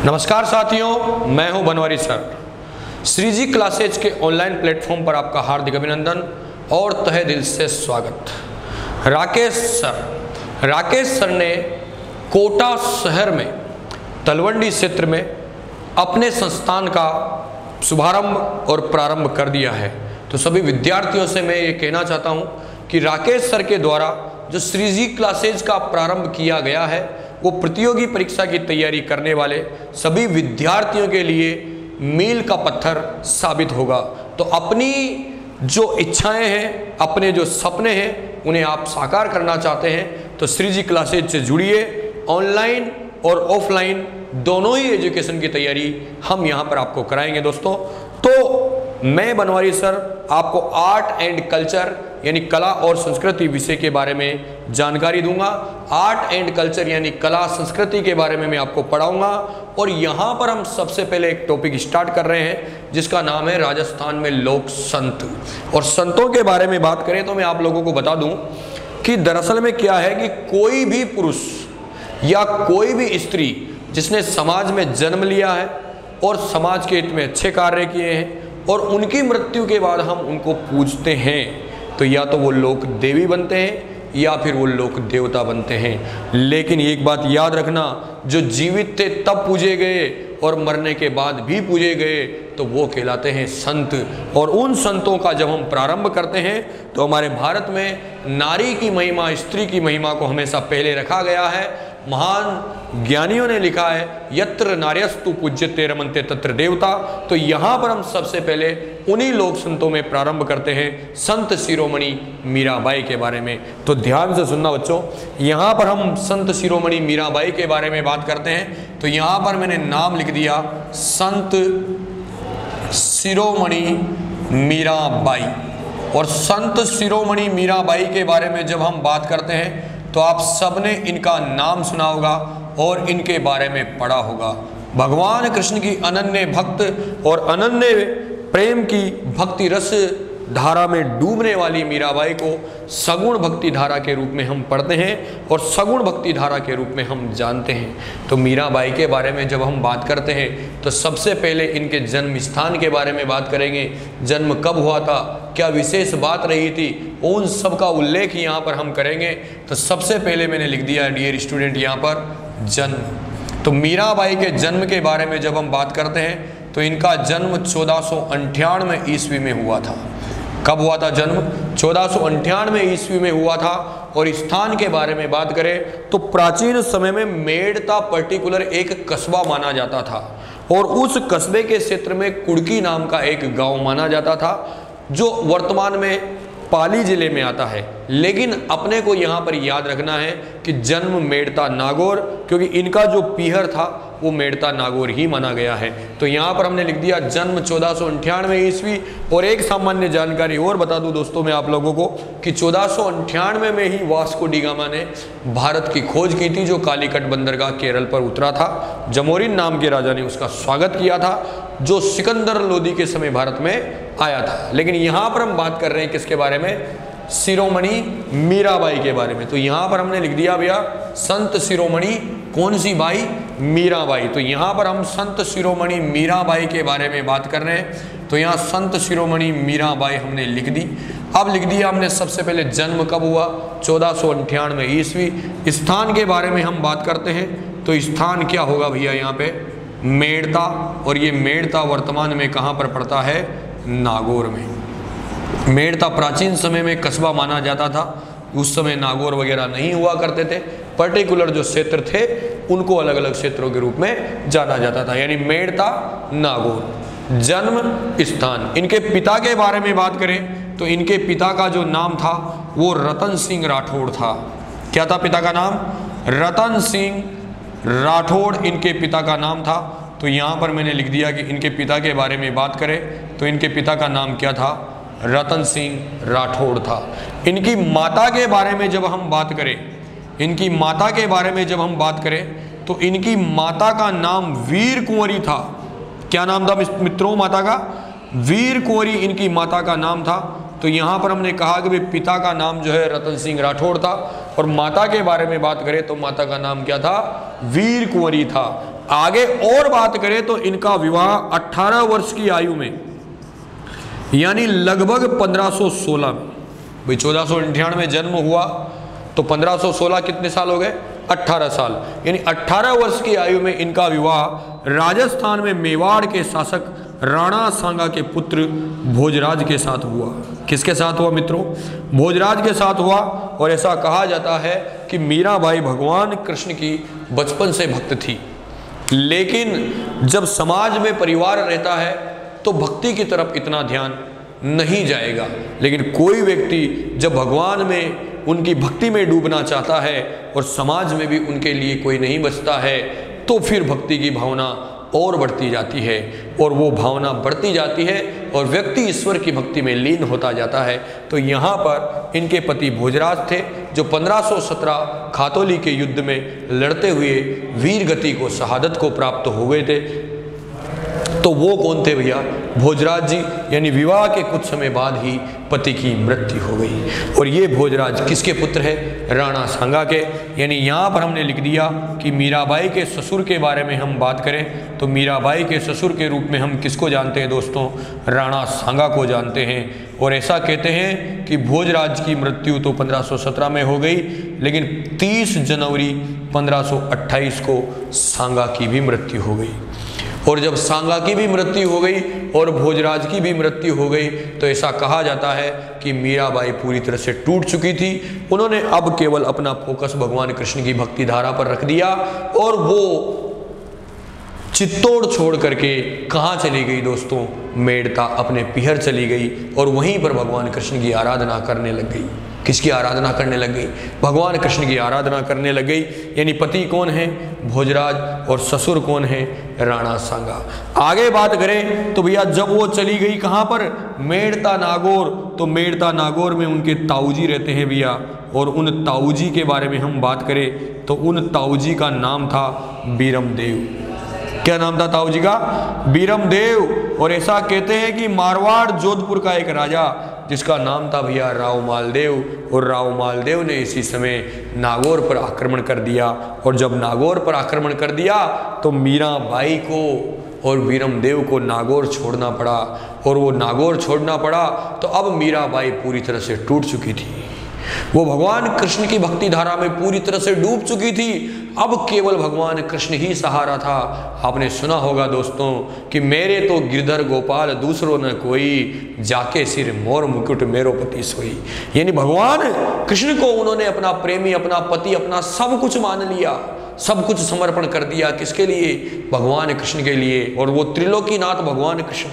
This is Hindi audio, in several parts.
नमस्कार साथियों, मैं हूं बनवारी सर। श्रीजी क्लासेज के ऑनलाइन प्लेटफॉर्म पर आपका हार्दिक अभिनंदन और तहे दिल से स्वागत। राकेश सर ने कोटा शहर में तलवंडी क्षेत्र में अपने संस्थान का शुभारंभ और प्रारंभ कर दिया है। तो सभी विद्यार्थियों से मैं ये कहना चाहता हूँ कि राकेश सर के द्वारा जो श्रीजी क्लासेज का प्रारंभ किया गया है वो प्रतियोगी परीक्षा की तैयारी करने वाले सभी विद्यार्थियों के लिए मील का पत्थर साबित होगा। तो अपनी जो इच्छाएं हैं, अपने जो सपने हैं, उन्हें आप साकार करना चाहते हैं तो श्रीजी क्लासेज से जुड़िए। ऑनलाइन और ऑफलाइन दोनों ही एजुकेशन की तैयारी हम यहाँ पर आपको कराएंगे दोस्तों। तो मैं बनवारी सर आपको आर्ट एंड कल्चर यानी कला और संस्कृति विषय के बारे में जानकारी दूंगा। आर्ट एंड कल्चर यानी कला संस्कृति के बारे में मैं आपको पढ़ाऊंगा। और यहाँ पर हम सबसे पहले एक टॉपिक स्टार्ट कर रहे हैं जिसका नाम है राजस्थान में लोक संत। और संतों के बारे में बात करें तो मैं आप लोगों को बता दूं कि दरअसल में क्या है कि कोई भी पुरुष या कोई भी स्त्री जिसने समाज में जन्म लिया है और समाज के हित में अच्छे कार्य किए हैं और उनकी मृत्यु के बाद हम उनको पूजते हैं तो या तो वो लोक देवी बनते हैं या फिर वो लोक देवता बनते हैं। लेकिन एक बात याद रखना, जो जीवित थे तब पूजे गए और मरने के बाद भी पूजे गए तो वो कहलाते हैं संत। और उन संतों का जब हम प्रारंभ करते हैं तो हमारे भारत में नारी की महिमा, स्त्री की महिमा को हमेशा पहले रखा गया है। महान ज्ञानियों ने लिखा है यत्र नार्यस्तु पूज्यते रमन्ते तत्र देवता। तो यहाँ पर हम सबसे पहले उन्हीं लोक संतों में प्रारंभ करते हैं, संत शिरोमणि मीराबाई के बारे में। तो ध्यान से सुनना बच्चों, यहाँ पर हम संत शिरोमणि मीराबाई के बारे में बात करते हैं। तो यहाँ पर मैंने नाम लिख दिया संत शिरोमणि मीराबाई। और संत शिरोमणि मीराबाई के बारे में जब हम बात करते हैं तो आप सबने इनका नाम सुना होगा और इनके बारे में पढ़ा होगा। भगवान कृष्ण की अनन्य भक्त और अनन्य प्रेम की भक्ति रस धारा में डूबने वाली मीराबाई को सगुण भक्ति धारा के रूप में हम पढ़ते हैं और सगुण भक्ति धारा के रूप में हम जानते हैं। तो मीराबाई के बारे में जब हम बात करते हैं तो सबसे पहले इनके जन्म स्थान के बारे में बात करेंगे। जन्म कब हुआ था, क्या विशेष बात रही थी, उन सब का उल्लेख यहाँ पर हम करेंगे। तो सबसे पहले मैंने लिख दिया डियर स्टूडेंट यहाँ पर जन्म। तो मीराबाई के जन्म के बारे में जब हम बात करते हैं तो इनका जन्म 1498 ईस्वी में हुआ था। कब हुआ था जन्म? 1498 ईस्वी में हुआ था। और स्थान के बारे में बात करें तो प्राचीन समय में मेड़ता पर्टिकुलर एक कस्बा माना जाता था और उस कस्बे के क्षेत्र में कुड़की नाम का एक गांव माना जाता था जो वर्तमान में पाली जिले में आता है। लेकिन अपने को यहाँ पर याद रखना है कि जन्म मेड़ता नागौर, क्योंकि इनका जो पीहर था वो मेड़ता नागौर ही माना गया है। तो यहाँ पर हमने लिख दिया जन्म 1498 ईस्वी। और एक सामान्य जानकारी और बता दूं दोस्तों मैं आप लोगों को कि 1498 में ही वास्को डी गामा ने भारत की खोज की थी, जो कालीकट बंदरगाह केरल पर उतरा था। जमोरिन नाम के राजा ने उसका स्वागत किया था जो सिकंदर लोदी के समय भारत में आया था। लेकिन यहाँ पर हम बात कर रहे हैं किसके बारे में? शिरोमणि मीराबाई के बारे में। तो यहाँ पर हमने लिख दिया भैया संत शिरोमणि कौन सी बाई? मीराबाई। तो यहाँ पर हम संत शिरोमणि मीराबाई के बारे में बात कर रहे हैं। तो यहाँ संत शिरोमणि मीराबाई हमने लिख दी। अब लिख दिया हमने सबसे पहले जन्म कब हुआ? 1498 ईस्वी। स्थान के बारे में हम बात करते हैं तो स्थान क्या होगा भैया यहाँ पे? मेड़ता। और ये मेड़ता वर्तमान में कहाँ पर पड़ता है? नागौर में। मेड़ता प्राचीन समय में कस्बा माना जाता था। उस समय नागौर वगैरह नहीं हुआ करते थे। पर्टिकुलर जो क्षेत्र थे उनको अलग अलग क्षेत्रों के रूप में जाना जाता था, यानी मेड़ता नागौर। जन्म स्थान। इनके पिता के बारे में बात करें तो इनके पिता का जो नाम था वो रतन सिंह राठौड़ था। क्या था पिता का नाम? रतन सिंह राठौड़ इनके पिता का नाम था। तो यहाँ पर मैंने लिख दिया कि इनके पिता के बारे में बात करें तो इनके पिता का नाम क्या था? रतन सिंह राठौड़ था। इनकी माता के बारे में जब हम बात करें, इनकी माता के बारे में जब हम बात करें तो इनकी माता का नाम वीर कुंवरी था। क्या नाम था मित्रों माता का? वीर कुंवरी इनकी माता का नाम था। तो यहाँ पर हमने कहा कि भाई पिता का नाम जो है रतन सिंह राठौड़ था और माता के बारे में बात करें तो माता का नाम क्या था? वीर कुंवरी था। आगे और बात करें तो इनका विवाह 18 वर्ष की आयु में, यानी लगभग 1516 में, भाई 1498 में जन्म हुआ तो 1516 कितने साल हो गए? 18 साल, यानी 18 वर्ष की आयु में इनका विवाह राजस्थान में मेवाड़ के शासक राणा सांगा के पुत्र भोजराज के साथ हुआ। किसके साथ हुआ मित्रों? भोजराज के साथ हुआ। और ऐसा कहा जाता है कि मीराबाई भगवान कृष्ण की बचपन से भक्त थी, लेकिन जब समाज में परिवार रहता है तो भक्ति की तरफ इतना ध्यान नहीं जाएगा, लेकिन कोई व्यक्ति जब भगवान में उनकी भक्ति में डूबना चाहता है और समाज में भी उनके लिए कोई नहीं बचता है तो फिर भक्ति की भावना और बढ़ती जाती है, और वो भावना बढ़ती जाती है और व्यक्ति ईश्वर की भक्ति में लीन होता जाता है। तो यहाँ पर इनके पति भोजराज थे जो 1517 खातौली के युद्ध में लड़ते हुए वीर गति को, शहादत को प्राप्त हो गए थे। तो वो कौन थे भैया? भोजराज जी, यानी विवाह के कुछ समय बाद ही पति की मृत्यु हो गई। और ये भोजराज किसके पुत्र है? राणा सांगा के। यानी यहाँ पर हमने लिख दिया कि मीराबाई के ससुर के बारे में हम बात करें तो मीराबाई के ससुर के रूप में हम किसको जानते हैं दोस्तों? राणा सांगा को जानते हैं। और ऐसा कहते हैं कि भोजराज की मृत्यु तो 1517 में हो गई, लेकिन 30 जनवरी 1528 को सांगा की भी मृत्यु हो गई। और जब सांगा की भी मृत्यु हो गई और भोजराज की भी मृत्यु हो गई तो ऐसा कहा जाता है कि मीराबाई पूरी तरह से टूट चुकी थी। उन्होंने अब केवल अपना फोकस भगवान कृष्ण की भक्ति धारा पर रख दिया और वो चित्तौड़ छोड़ करके कहाँ चली गई दोस्तों? मेड़ता, अपने पिहर चली गई और वहीं पर भगवान कृष्ण की आराधना करने लग गई। किसकी आराधना करने लग गई? भगवान कृष्ण की आराधना करने लग गई। यानी पति कौन है? भोजराज, और ससुर कौन है? राणा सांगा। आगे बात करें तो भैया जब वो चली गई कहाँ पर? मेड़ता नागौर। तो मेड़ता नागौर में उनके ताऊजी रहते हैं भैया, और उन ताऊजी के बारे में हम बात करें तो उन ताऊजी का नाम था बीरमदेव। क्या नाम था ताऊजी का? बीरमदेव। और ऐसा कहते हैं कि मारवाड़ जोधपुर का एक राजा जिसका नाम था भैया राव मालदेव, और राव मालदेव ने इसी समय नागौर पर आक्रमण कर दिया। और जब नागौर पर आक्रमण कर दिया तो मीराबाई को और बीरमदेव को नागौर छोड़ना पड़ा, और वो नागौर छोड़ना पड़ा तो अब मीराबाई पूरी तरह से टूट चुकी थी। वो भगवान कृष्ण की भक्ति धारा में पूरी तरह से डूब चुकी थी। अब केवल भगवान कृष्ण ही सहारा था। आपने सुना होगा दोस्तों कि मेरे तो गिरधर गोपाल दूसरों न कोई, जाके सिर मोर मुकुट मेरो पति सोई। यानी भगवान कृष्ण को उन्होंने अपना प्रेमी, अपना पति, अपना सब कुछ मान लिया, सब कुछ समर्पण कर दिया। किसके लिए? भगवान कृष्ण के लिए। और वो त्रिलोकीनाथ भगवान कृष्ण,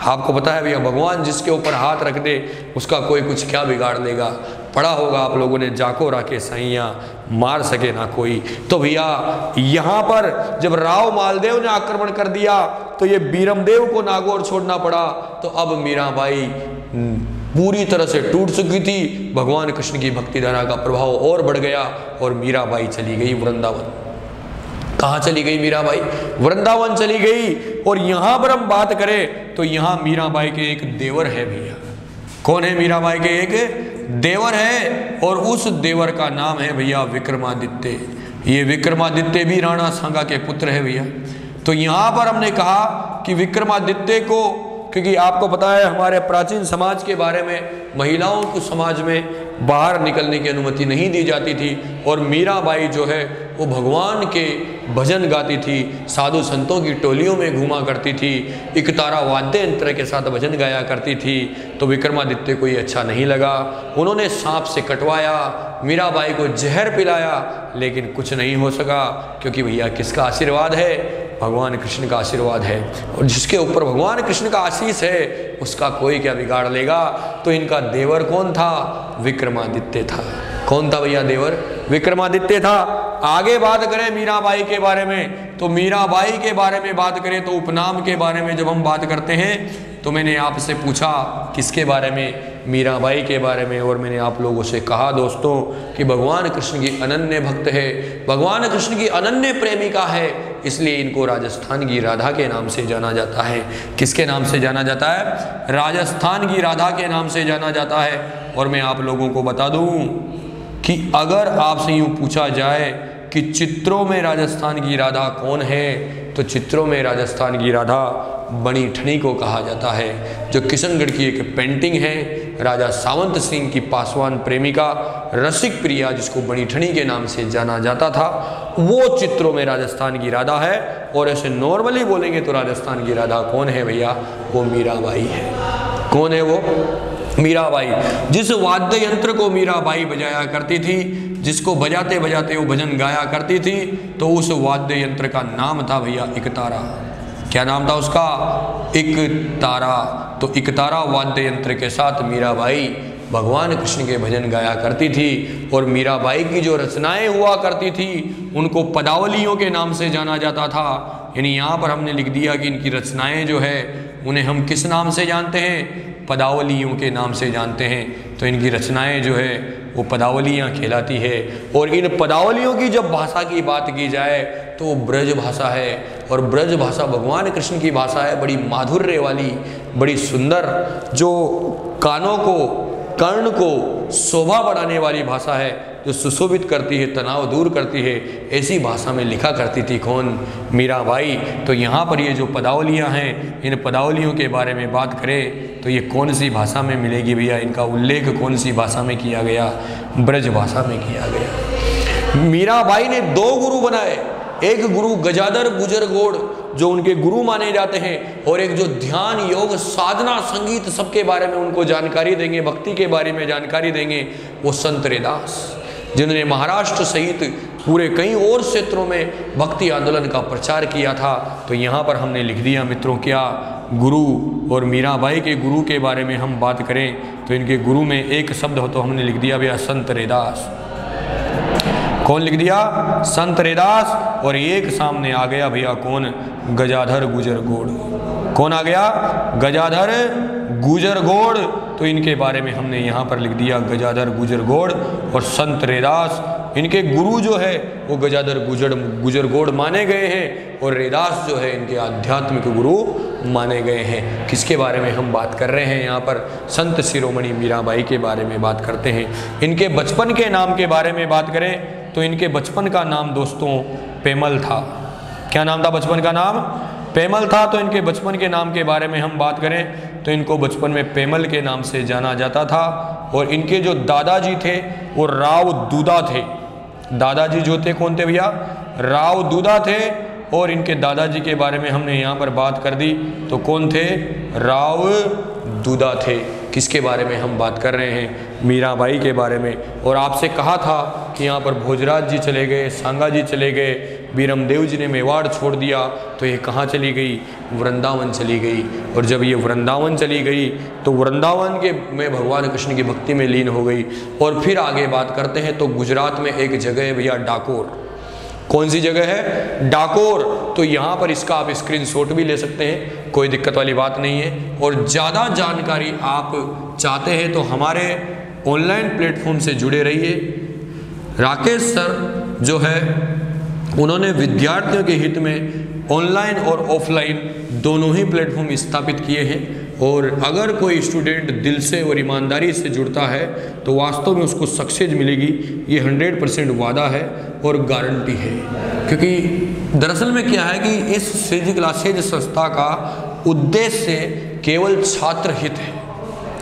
आपको पता है भैया भगवान जिसके ऊपर हाथ रख दे उसका कोई कुछ क्या बिगाड़ लेगा। पढ़ा होगा आप लोगों ने, जाको राके साइया मार सके ना कोई। तो भैया यहाँ पर जब राव मालदेव ने आक्रमण कर दिया तो ये बीरमदेव को नागौर छोड़ना पड़ा। तो अब मीराबाई पूरी तरह से टूट चुकी थी। भगवान कृष्ण की भक्ति धारा का प्रभाव और बढ़ गया और मीराबाई चली गई वृंदावन। कहाँ चली गई मीराबाई? वृंदावन चली गई। और यहाँ पर हम बात करें तो यहाँ मीराबाई के एक देवर है भैया। कौन है? मीराबाई के एक देवर है, और उस देवर का नाम है भैया विक्रमादित्य। ये विक्रमादित्य भी राणा सांगा के पुत्र है भैया। तो यहाँ पर हमने कहा कि विक्रमादित्य को, क्योंकि आपको पता है हमारे प्राचीन समाज के बारे में महिलाओं को समाज में बाहर निकलने की अनुमति नहीं दी जाती थी, और मीराबाई जो है वो भगवान के भजन गाती थी, साधु संतों की टोलियों में घूमा करती थी, इकतारा वाद्य यंत्र के साथ भजन गाया करती थी। तो विक्रमादित्य को ये अच्छा नहीं लगा। उन्होंने सांप से कटवाया, मीराबाई को जहर पिलाया, लेकिन कुछ नहीं हो सका, क्योंकि भैया किसका आशीर्वाद है? भगवान कृष्ण का आशीर्वाद है। और जिसके ऊपर भगवान कृष्ण का आशीष है उसका कोई क्या बिगाड़ लेगा। तो इनका देवर कौन था? विक्रमादित्य था। कौन था भैया देवर? विक्रमादित्य था। आगे बात करें मीराबाई के बारे में तो मीराबाई के बारे में बात करें तो उपनाम के बारे में जब हम बात करते हैं तो मैंने आपसे पूछा किसके बारे में? मीराबाई के बारे में। और मैंने आप लोगों से कहा दोस्तों कि भगवान कृष्ण की अनन्य भक्त है, भगवान कृष्ण की अनन्य प्रेमिका है, इसलिए इनको राजस्थान की राधा के नाम से जाना जाता है। किसके नाम से जाना जाता है? राजस्थान की राधा के नाम से जाना जाता है। और मैं आप लोगों को बता दूं कि अगर आपसे यूँ पूछा जाए कि चित्रों में राजस्थान की राधा कौन है, तो चित्रों में राजस्थान की राधा बनी ठनी को कहा जाता है, जो किशनगढ़ की एक पेंटिंग है राजा सावंत सिंह की पासवान प्रेमिका रसिक प्रिया, जिसको बनी ठनी के नाम से जाना जाता था, वो चित्रों में राजस्थान की राधा है। और ऐसे नॉर्मली बोलेंगे तो राजस्थान की राधा कौन है भैया, वो मीराबाई है। कौन है वो? मीराबाई। जिस वाद्य यंत्र को मीराबाई बजाया करती थी, जिसको बजाते बजाते वो भजन गाया करती थी, तो उस वाद्य यंत्र का नाम था भैया इकतारा। क्या नाम था उसका? इकतारा। तो इकतारा वाद्य यंत्र के साथ मीराबाई भगवान कृष्ण के भजन गाया करती थी। और मीराबाई की जो रचनाएं हुआ करती थी उनको पदावलियों के नाम से जाना जाता था। यानी यहाँ पर हमने लिख दिया कि इनकी रचनाएं जो है उन्हें हम किस नाम से जानते हैं? पदावलियों के नाम से जानते हैं। तो इनकी रचनाएं जो है वो पदावलियाँ कहलाती है। और इन पदावलियों की जब भाषा की बात की जाए तो वो ब्रज भाषा है। और ब्रज भाषा भगवान कृष्ण की भाषा है, बड़ी माधुर्य वाली, बड़ी सुंदर, जो कानों को, कर्ण को शोभा बढ़ाने वाली भाषा है, जो सुशोभित करती है, तनाव दूर करती है। ऐसी भाषा में लिखा करती थी कौन? मीराबाई। तो यहाँ पर ये जो पदावलियाँ हैं, इन पदावलियों के बारे में बात करें तो ये कौन सी भाषा में मिलेगी भैया? इनका उल्लेख कौन सी भाषा में किया गया? ब्रज भाषा में किया गया। मीराबाई ने 2 गुरु बनाए, एक गुरु गजाधर गुजर गोड़ जो उनके गुरु माने जाते हैं, और एक जो ध्यान, योग, साधना, संगीत सबके बारे में उनको जानकारी देंगे, भक्ति के बारे में जानकारी देंगे, वो संत रैदास, जिन्होंने महाराष्ट्र सहित पूरे कई और क्षेत्रों में भक्ति आंदोलन का प्रचार किया था। तो यहाँ पर हमने लिख दिया मित्रों, क्या गुरु और मीराबाई के गुरु के बारे में हम बात करें तो इनके गुरु में एक शब्द हो तो हमने लिख दिया भैया संत रैदास। कौन लिख दिया? संत रैदास। और एक सामने आ गया भैया कौन? गजाधर गुजर गोड़। कौन आ गया? गजाधर गुजर गोड़। तो इनके बारे में हमने यहाँ पर लिख दिया गजाधर गुजर गोड़ और संत रैदास। इनके गुरु जो है वो गजाधर गुजर गोड़ माने गए हैं, और रैदास जो है इनके आध्यात्मिक गुरु माने गए हैं। किसके बारे में हम बात कर रहे हैं? यहाँ पर संत शिरोमणि मीराबाई के बारे में बात करते हैं। इनके बचपन के नाम के बारे में बात करें तो इनके बचपन का नाम दोस्तों पेमल था। क्या नाम था बचपन का नाम? पेमल था। तो इनके बचपन के नाम के बारे में हम बात करें तो इनको बचपन में पेमल के नाम से जाना जाता था। और इनके जो दादाजी थे वो राव दूदा थे। दादाजी जो थे कौन थे भैया? राव दूदा थे। और इनके दादाजी के बारे में हमने यहाँ पर बात कर दी, तो कौन थे? राव दूदा थे। किसके बारे में हम बात कर रहे हैं? मीराबाई के बारे में। और आपसे कहा था कि यहाँ पर भोजराज जी चले गए, सांगा जी चले गए, बीरमदेव जी ने मेवाड़ छोड़ दिया, तो ये कहाँ चली गई? वृंदावन चली गई। और जब ये वृंदावन चली गई तो वृंदावन के में भगवान कृष्ण की भक्ति में लीन हो गई। और फिर आगे बात करते हैं तो गुजरात में एक जगह है भैया डाकोर। कौन सी जगह है? डाकोर। तो यहाँ पर इसका आप स्क्रीनशॉट भी ले सकते हैं, कोई दिक्कत वाली बात नहीं है। और ज़्यादा जानकारी आप चाहते हैं तो हमारे ऑनलाइन प्लेटफॉर्म से जुड़े रहिए। राकेश सर जो है उन्होंने विद्यार्थियों के हित में ऑनलाइन और ऑफलाइन दोनों ही प्लेटफॉर्म स्थापित किए हैं। और अगर कोई स्टूडेंट दिल से और ईमानदारी से जुड़ता है तो वास्तव में उसको सक्सेस मिलेगी, ये 100% वादा है और गारंटी है। क्योंकि दरअसल में क्या है कि इस श्रीजी क्लासेज संस्था का उद्देश्य केवल छात्र हित है,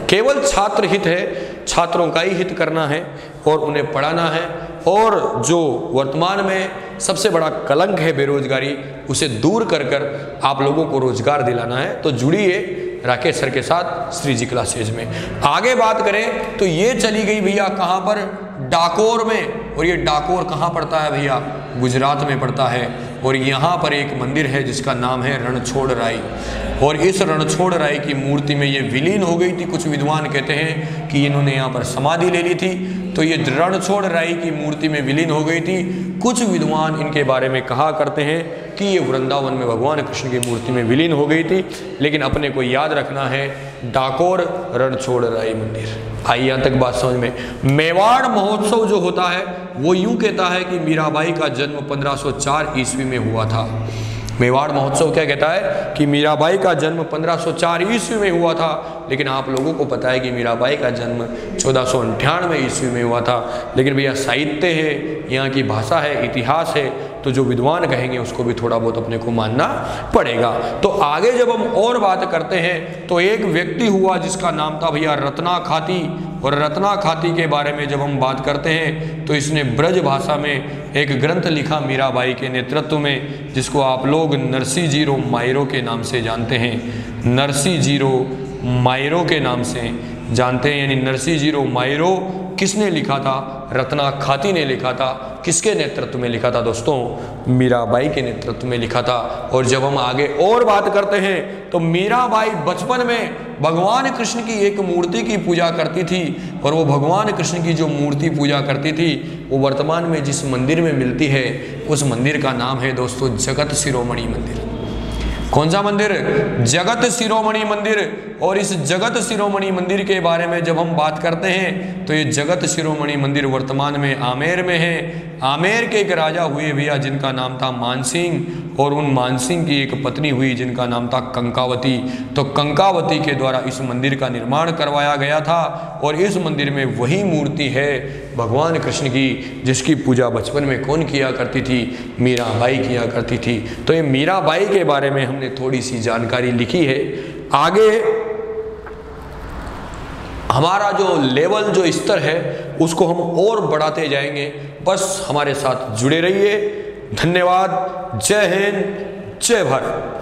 केवल छात्र हित है, छात्रों का ही हित करना है और उन्हें पढ़ाना है। और जो वर्तमान में सबसे बड़ा कलंक है बेरोजगारी, उसे दूर कर कर आप लोगों को रोजगार दिलाना है। तो जुड़िए राकेश सर के साथ श्रीजी क्लासेज में। आगे बात करें तो ये चली गई भैया कहाँ पर? डाकोर में। और ये डाकोर कहाँ पड़ता है भैया? गुजरात में पड़ता है। और यहाँ पर एक मंदिर है जिसका नाम है रणछोड़ राई। और इस रणछोड़ राई की मूर्ति में ये विलीन हो गई थी। कुछ विद्वान कहते हैं कि इन्होंने यहाँ पर समाधि ले ली थी, तो ये रणछोड़ राई की मूर्ति में विलीन हो गई थी। कुछ विद्वान इनके बारे में कहा करते हैं कि ये वृंदावन में भगवान कृष्ण की मूर्ति में विलीन हो गई थी। लेकिन अपने को याद रखना है डाकोर रणछोड़ राई मंदिर। आइए यहाँ तक बात समझ में। मेवाड़ महोत्सव जो होता है वो यूं कहता है कि मीराबाई का जन्म 1504 ईस्वी में हुआ था। मेवाड़ महोत्सव क्या कहता है कि मीराबाई का जन्म 1504 ईस्वी में हुआ था, लेकिन आप लोगों को पता है कि मीराबाई का जन्म 1498 ईस्वी में हुआ था। लेकिन भैया साहित्य है, यहाँ की भाषा है, इतिहास है, तो जो विद्वान कहेंगे उसको भी थोड़ा बहुत अपने को मानना पड़ेगा। तो आगे जब हम और बात करते हैं तो एक व्यक्ति हुआ जिसका नाम था भैया रत्ना खाती, और रत्ना खाती के बारे में जब हम बात करते हैं तो इसने ब्रज भाषा में एक ग्रंथ लिखा मीराबाई के नेतृत्व में, जिसको आप लोग नरसी जीरो मायरो के नाम से जानते हैं। नरसी जीरो मायरो के नाम से जानते हैं, यानी नरसी जीरो मायरो किसने लिखा था? रत्ना खाती ने लिखा था। किसके नेतृत्व में लिखा था दोस्तों? मीराबाई के नेतृत्व में लिखा था। और जब हम आगे और बात करते हैं तो मीराबाई बचपन में भगवान कृष्ण की एक मूर्ति की पूजा करती थी, और वो भगवान कृष्ण की जो मूर्ति पूजा करती थी वो वर्तमान में जिस मंदिर में मिलती है उस मंदिर का नाम है दोस्तों जगत शिरोमणि मंदिर। कौन सा मंदिर? जगत शिरोमणि मंदिर। और इस जगत शिरोमणि मंदिर के बारे में जब हम बात करते हैं तो ये जगत शिरोमणि मंदिर वर्तमान में आमेर में है। आमेर के एक राजा हुए भैया जिनका नाम था मानसिंह, और उन मानसिंह की एक पत्नी हुई जिनका नाम था कंकावती। तो कंकावती के द्वारा इस मंदिर का निर्माण करवाया गया था, और इस मंदिर में वही मूर्ति है भगवान कृष्ण की जिसकी पूजा बचपन में कौन किया करती थी? मीराबाई किया करती थी। तो ये मीराबाई के बारे में हमने थोड़ी सी जानकारी लिखी है। आगे हमारा जो लेवल, जो स्तर है, उसको हम और बढ़ाते जाएंगे। बस हमारे साथ जुड़े रहिए। धन्यवाद। जय हिंद, जय भारत।